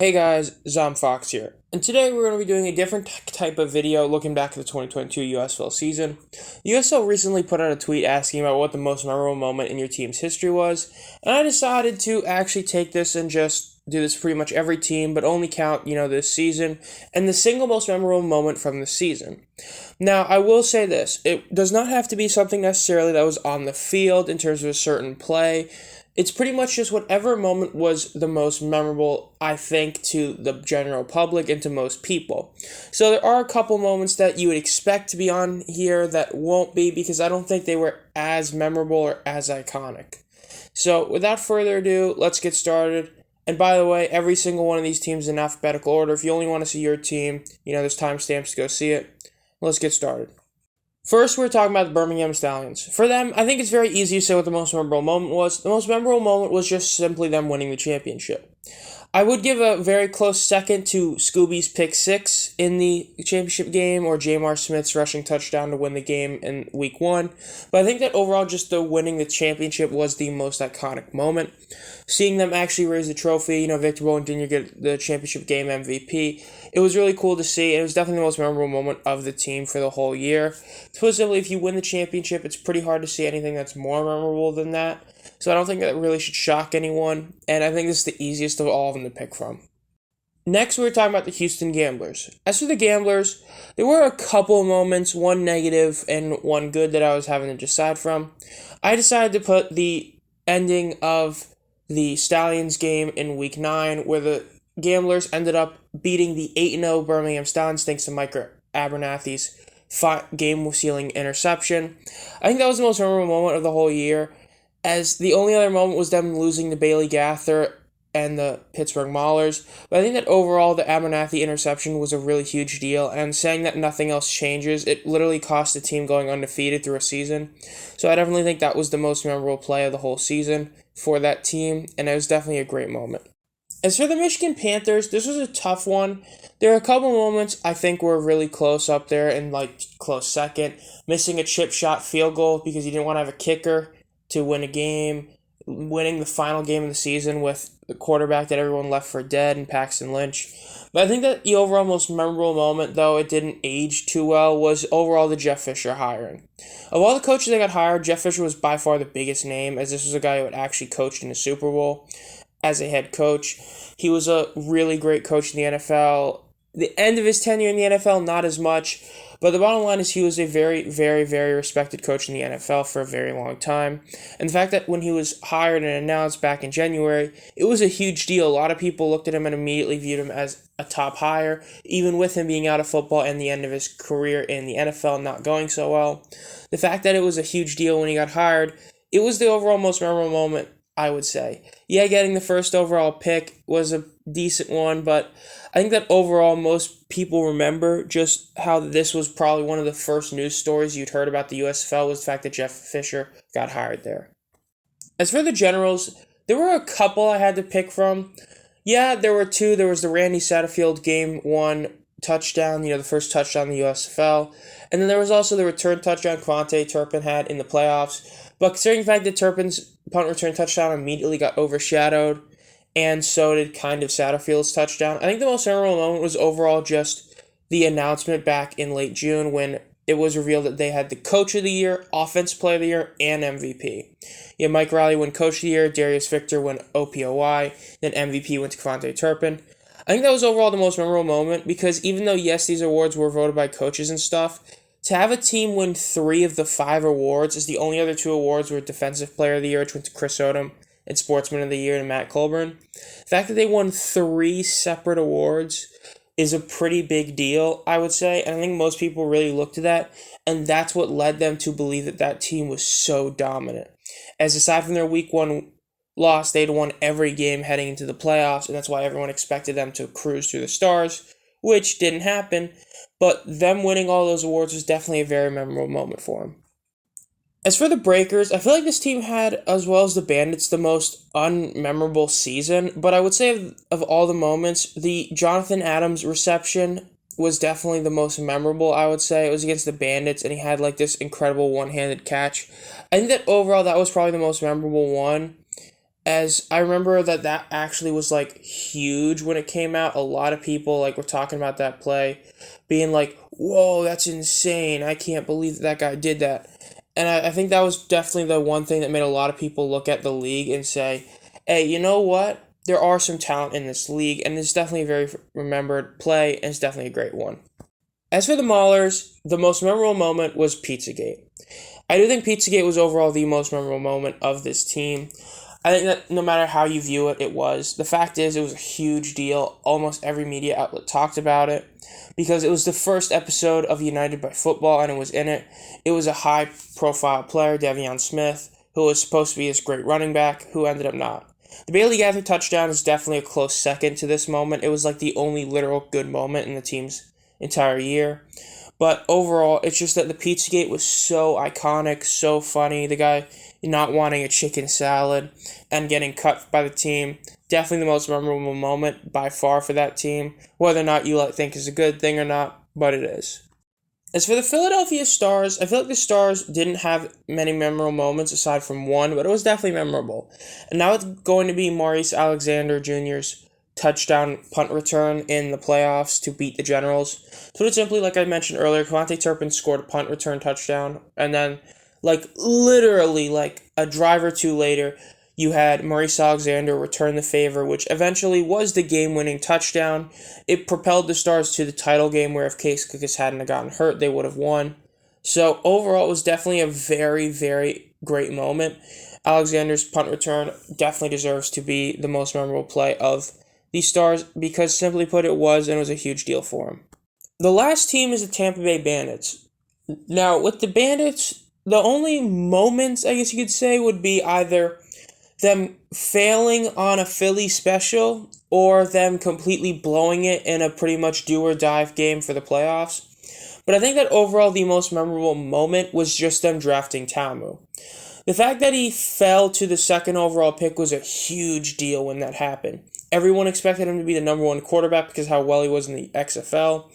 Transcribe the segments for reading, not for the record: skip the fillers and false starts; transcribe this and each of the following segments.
Hey guys, Zom Fox here, and today we're going to be doing a different type of video looking back at the 2022 USFL season. The USFL recently put out a tweet asking about what the most memorable moment in your team's history was, and I decided to actually take this and just do this for pretty much every team, but only count, this season, and the single most memorable moment from the season. Now, I will say this, it does not have to be something necessarily that was on the field in terms of a certain play. It's pretty much just whatever moment was the most memorable, I think, to the general public and to most people. So there are a couple moments that you would expect to be on here that won't be because I don't think they were as memorable or as iconic. So without further ado, let's get started. And by the way, every single one of these teams is in alphabetical order. If you only want to see your team, there's timestamps to go see it. Let's get started. First, we're talking about the Birmingham Stallions. For them, I think it's very easy to say what the most memorable moment was. The most memorable moment was just simply them winning the championship. I would give a very close second to Scooby's pick six in the championship game or Jamar Smith's rushing touchdown to win the game in week 1. But I think that overall just the winning the championship was the most iconic moment. Seeing them actually raise the trophy, Victor Bowling Jr. get the championship game MVP, it was really cool to see. It was definitely the most memorable moment of the team for the whole year. Specifically, if you win the championship, it's pretty hard to see anything that's more memorable than that. So I don't think that really should shock anyone, and I think this is the easiest of all of them to pick from. Next, we're talking about the Houston Gamblers. As for the Gamblers, there were a couple moments, one negative and one good that I was having to decide from. I decided to put the ending of the Stallions game in Week 9, where the Gamblers ended up beating the 8-0 Birmingham Stallions thanks to Micah Abernathy's game-sealing interception. I think that was the most memorable moment of the whole year, as the only other moment was them losing to Bailey Gaither and the Pittsburgh Maulers. But I think that overall the Abernathy interception was a really huge deal, and saying that nothing else changes, it literally cost the team going undefeated through a season. So I definitely think that was the most memorable play of the whole season for that team, and it was definitely a great moment. As for the Michigan Panthers, this was a tough one. There are a couple moments I think were really close up there and close second. Missing a chip shot field goal because you didn't want to have a kicker to win a game, winning the final game of the season with the quarterback that everyone left for dead and Paxton Lynch. But I think that the overall most memorable moment, though it didn't age too well, was overall the Jeff Fisher hiring. Of all the coaches that got hired, Jeff Fisher was by far the biggest name, as this was a guy who had actually coached in the Super Bowl as a head coach. He was a really great coach in the NFL. The end of his tenure in the NFL, not as much, but the bottom line is he was a very, very, very respected coach in the NFL for a very long time. And the fact that when he was hired and announced back in January, it was a huge deal. A lot of people looked at him and immediately viewed him as a top hire, even with him being out of football and the end of his career in the NFL not going so well. The fact that it was a huge deal when he got hired, it was the overall most memorable moment, I would say. Yeah, getting the first overall pick was a decent one, but I think that overall most people remember just how this was probably one of the first news stories you'd heard about the USFL was the fact that Jeff Fisher got hired there. As for the Generals, there were a couple I had to pick from. Yeah, there were two. There was the Randy Satterfield Game 1 touchdown, the first touchdown in the USFL. And then there was also the return touchdown Quante Turpin had in the playoffs. But considering the fact that Turpin's punt return touchdown immediately got overshadowed, and so did kind of Satterfield's touchdown, I think the most memorable moment was overall just the announcement back in late June when it was revealed that they had the Coach of the Year, Offensive Player of the Year, and MVP. Mike Riley won Coach of the Year, Darius Victor won OPOY, then MVP went to Quante Turpin. I think that was overall the most memorable moment because even though, yes, these awards were voted by coaches and stuff, to have a team win 3 of the 5 awards, as the only other 2 awards were Defensive Player of the Year, which went to Chris Odom, and Sportsman of the Year to Matt Colburn. The fact that they won 3 separate awards is a pretty big deal, I would say, and I think most people really looked at that, and that's what led them to believe that that team was so dominant. As aside from their Week 1 loss, they'd won every game heading into the playoffs, and that's why everyone expected them to cruise through the stars, which didn't happen, but them winning all those awards was definitely a very memorable moment for them. As for the Breakers, I feel like this team had, as well as the Bandits, the most unmemorable season, but I would say of all the moments, the Jonathan Adams reception was definitely the most memorable, I would say. It was against the Bandits, and he had this incredible one-handed catch. I think that overall that was probably the most memorable one. as I remember that actually was like huge when it came out. A lot of people like were talking about that play, being like, "Whoa, that's insane! I can't believe that guy did that." And I think that was definitely the one thing that made a lot of people look at the league and say, "Hey, you know what? There are some talent in this league, and it's definitely a very remembered play, and it's definitely a great one." As for the Maulers, the most memorable moment was Pizzagate. I do think Pizzagate was overall the most memorable moment of this team. I think that no matter how you view it, it was. The fact is, it was a huge deal. Almost every media outlet talked about it because it was the first episode of United by Football, and it was in it. It was a high-profile player, Devion Smith, who was supposed to be his great running back, who ended up not. The Bailey Gaither touchdown is definitely a close second to this moment. It was like the only literal good moment in the team's entire year. But overall, it's just that the Pizzagate was so iconic, so funny. The guy not wanting a chicken salad and getting cut by the team. Definitely the most memorable moment by far for that team. Whether or not you think is a good thing or not, but it is. As for the Philadelphia Stars, I feel like the Stars didn't have many memorable moments aside from one, but it was definitely memorable. And now it's going to be Maurice Alexander Jr.'s touchdown punt return in the playoffs to beat the Generals. To put it simply, like I mentioned earlier, Devontae Turpin scored a punt return touchdown, and then, literally, a drive or two later, you had Maurice Alexander return the favor, which eventually was the game-winning touchdown. It propelled the Stars to the title game, where if Case Cookus hadn't gotten hurt, they would have won. So overall, it was definitely a very, very great moment. Alexander's punt return definitely deserves to be the most memorable play of the Stars because, simply put, it was, and it was a huge deal for him. The last team is the Tampa Bay Bandits. Now, with the Bandits, the only moments, I guess you could say, would be either them failing on a Philly special or them completely blowing it in a pretty much do-or-die game for the playoffs. But I think that overall the most memorable moment was just them drafting Tamu. The fact that he fell to the second overall pick was a huge deal when that happened. Everyone expected him to be the number one quarterback because how well he was in the XFL.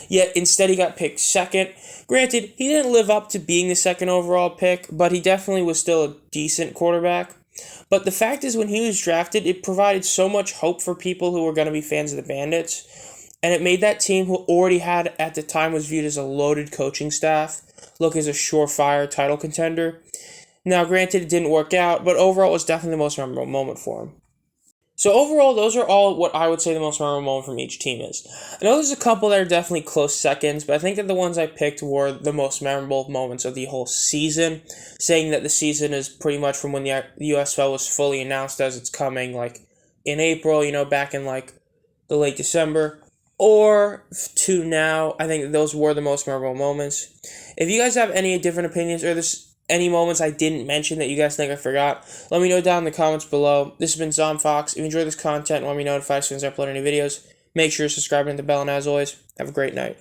Yet instead he got picked second. Granted, he didn't live up to being the second overall pick, but he definitely was still a decent quarterback. But the fact is, when he was drafted, it provided so much hope for people who were going to be fans of the Bandits. And it made that team, who already had, at the time, was viewed as a loaded coaching staff, look as a surefire title contender. Now, granted, it didn't work out, but overall, it was definitely the most memorable moment for him. So overall, those are all what I would say the most memorable moment from each team is. I know there's a couple that are definitely close seconds, but I think that the ones I picked were the most memorable moments of the whole season, saying that the season is pretty much from when the USFL was fully announced as it's coming, in April, back in the late December, or to now. I think those were the most memorable moments. If you guys have any different opinions or any moments I didn't mention that you guys think I forgot, let me know down in the comments below. This has been Zom Fox. If you enjoyed this content and want me notified as soon as I upload any videos, make sure to subscribe and hit the bell, and as always, have a great night.